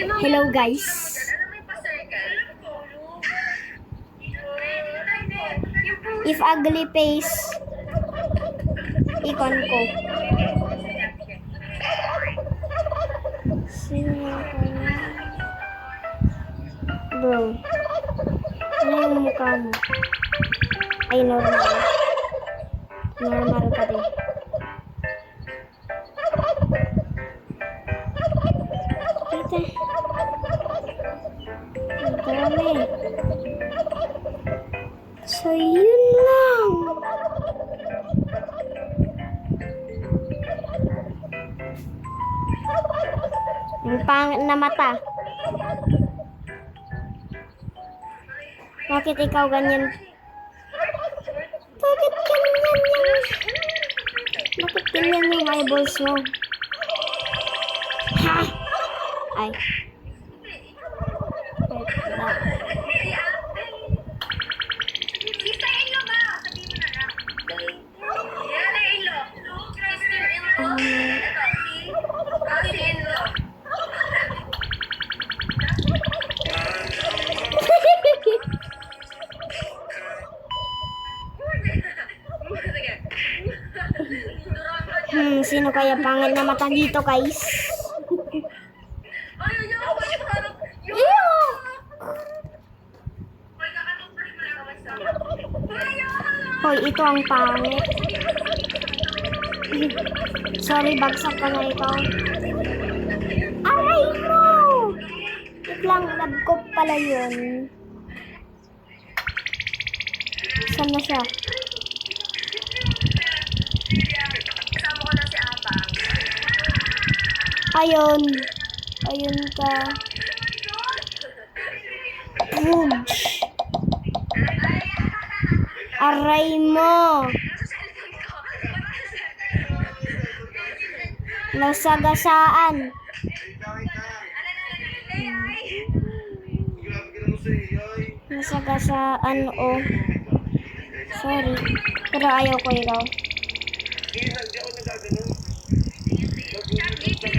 Hello guys. If ugly face icon ko. Bro. Ano yung mukha mo? Ay, normal. Normal ka din. Ito. Ang dami. So, yun lang. Ang pangit na mata. Bakit ikaw ganyan? Bakit ganyan yan? Bakit ganyan yung eyeballs mo? Ha? Ay. Sino kaya pangit na mata dito, guys? Hoy, ito ang pangit. Sorry, bagsak ka na ikaw. Aray mo! Wait lang, love ko pala yun. Saan na siya? Ayun. Ayun ka. Ouch. Aray mo. Nasagasaan. Nasagasaan, oh. Sorry. Pero ayaw ko ikaw.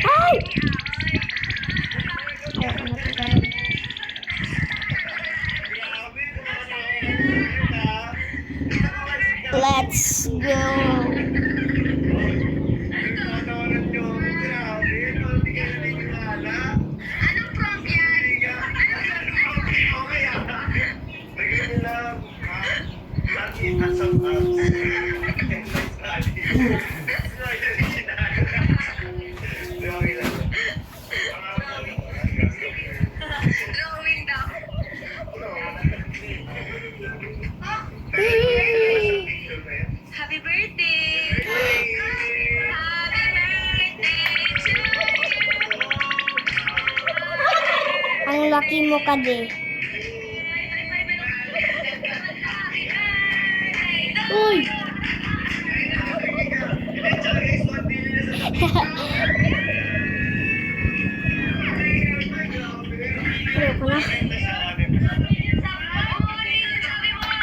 Ay! Let's go. Happy birthday! Happy birthday to you! Ang laki mo ka din. Uy! Ayoko na.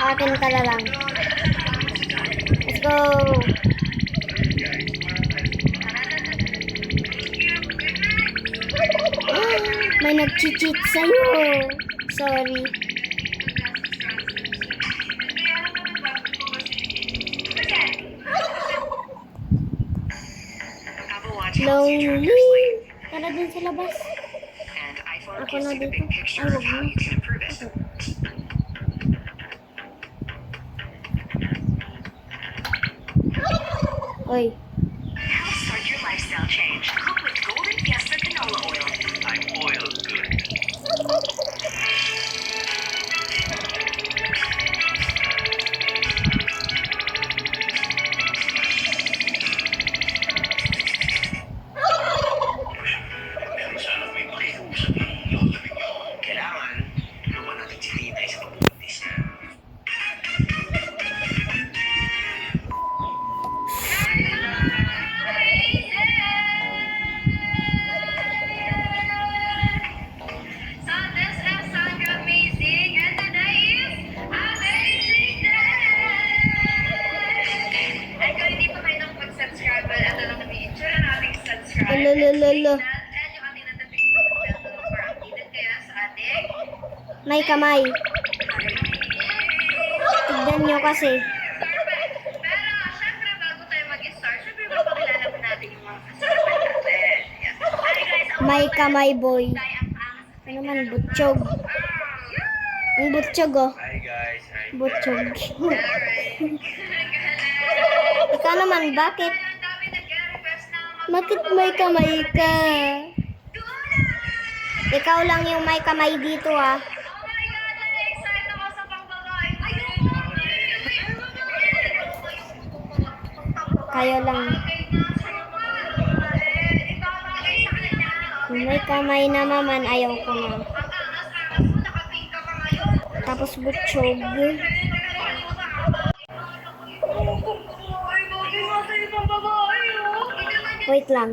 Akin ka na lang. Let's go! May nag-cheat sa'yo. Sorry. Lonely. Tara dun sa labas. Ako na dito. Ay, wag mo. Oy. Start your lifestyle change. Cook with Golden Fiesta Canola Oil. I'm oil good. Kailangan, luwan natin si Tita sa pagbubuntis niya. May kamay. Tignan nyo kasi. Pero, syempre, bago tayo mag-start, syempre, mapakilala mo natin yung mga kasama natin. Yan. Hi, guys. Ako May po, kamay boy. Tay, ang angas. Ano man, butchog. Ang butchog oh. Hi guys, hi. Butchog. Alright. Ikaw naman, bakit? Ang dami nag-request na Bakit may kamay ka? Ikaw lang yung may kamay dito ah. Oh my God, na-excite ako sa pangbabae. Ayoko. Kayo lang. Kung may kamay na naman, ayaw ko na. Tapos butchog. Wait lang.